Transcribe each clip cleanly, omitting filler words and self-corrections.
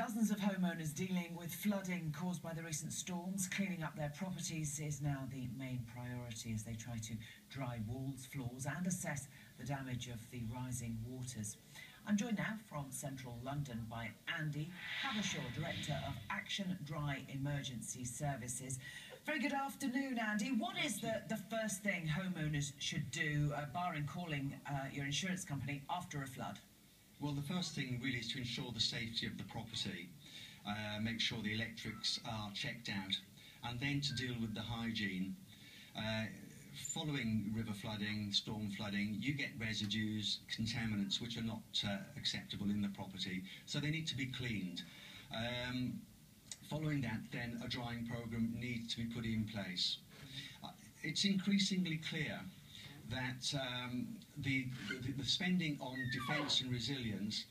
Dozens of homeowners dealing with flooding caused by the recent storms. Cleaning up their properties is now the main priority as they try to dry walls, floors and assess the damage of the rising waters. I'm joined now from central London by Andy Habbershaw, Director of Action Dry Emergency Services. Very good afternoon, Andy. What is the first thing homeowners should do, barring calling your insurance company, after a flood? Well, the first thing really is to ensure the safety of the property, make sure the electrics are checked out, and then to deal with the hygiene. Following river flooding, storm flooding, you get residues, contaminants which are not acceptable in the property, so they need to be cleaned. Following that, then a drying programme needs to be put in place. It's increasingly clear that the spending on defence and resilience,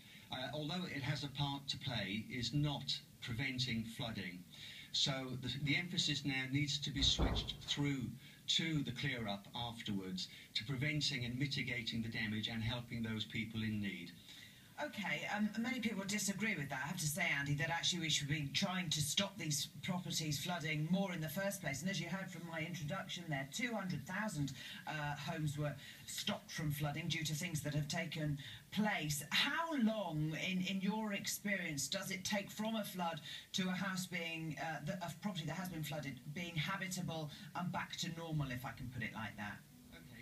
although it has a part to play, is not preventing flooding. So the emphasis now needs to be switched through to the clear-up afterwards, to preventing and mitigating the damage and helping those people in need. OK, many people disagree with that. I have to say, Andy, that actually we should be trying to stop these properties flooding more in the first place. And as you heard from my introduction there, 200,000 homes were stopped from flooding due to things that have taken place. How long, in your experience, does it take from a flood to a house being, a property that has been flooded, being habitable and back to normal, if I can put it like that?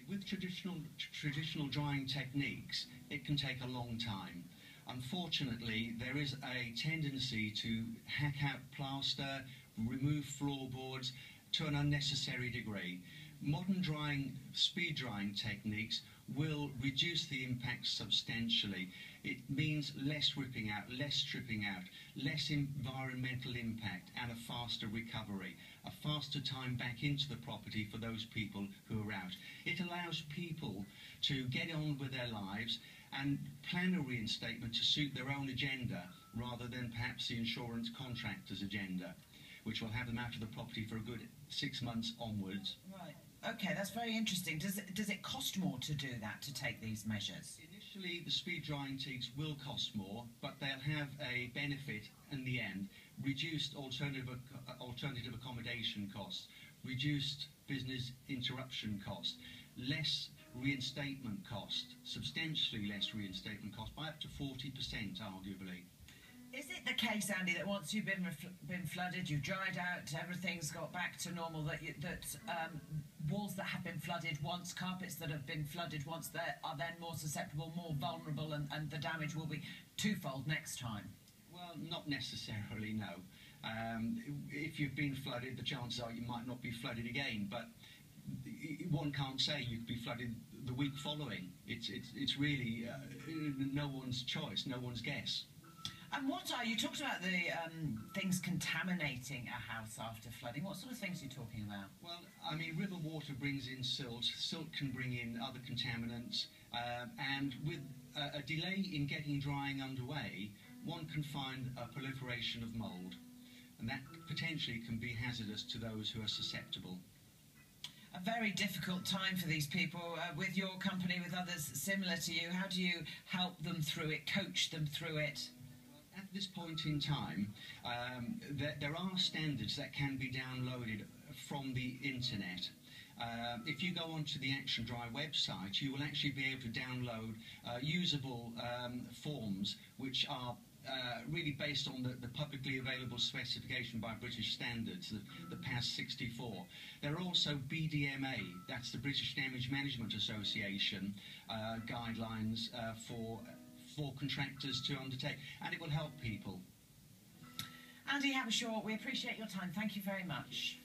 With traditional drying techniques, it can take a long time. Unfortunately, there is a tendency to hack out plaster, remove floorboards to an unnecessary degree. Modern speed drying techniques will reduce the impact substantially. It means less ripping out, less stripping out, less environmental impact and a faster recovery, a faster time back into the property for those people who are out. It allows people to get on with their lives and plan a reinstatement to suit their own agenda rather than perhaps the insurance contractor's agenda, which will have them out of the property for a good 6 months onwards. Right. OK, that's very interesting. Does it cost more to do that, to take these measures? Initially, the speed drying techniques will cost more, but they'll have a benefit in the end. Reduced alternative accommodation costs, reduced business interruption costs, less reinstatement cost, substantially less reinstatement cost, by up to 40% arguably. Is it the case, Andy, that once you've been flooded, you've dried out, everything's got back to normal, that walls that have been flooded once, carpets that have been flooded once, are then more susceptible, more vulnerable, and the damage will be twofold next time? Well, not necessarily, no. If you've been flooded, the chances are you might not be flooded again, but one can't say you could be flooded the week following. It's really no one's choice, no one's guess. And you talked about the things contaminating a house after flooding. What sort of things are you talking about? Well, I mean, river water brings in silt. Silt can bring in other contaminants. And with a delay in getting drying underway, one can find a proliferation of mould. And that potentially can be hazardous to those who are susceptible. A very difficult time for these people. With your company, with others similar to you, how do you help them through it, coach them through it? At this point in time, there are standards that can be downloaded from the internet. If you go onto the Action Dry website, you will actually be able to download usable forms which are really based on the publicly available specification by British standards, the PAS 64. There are also BDMA, that's the British Damage Management Association, guidelines for contractors to undertake, and it will help people. Andy Habbershaw, we appreciate your time. Thank you very much.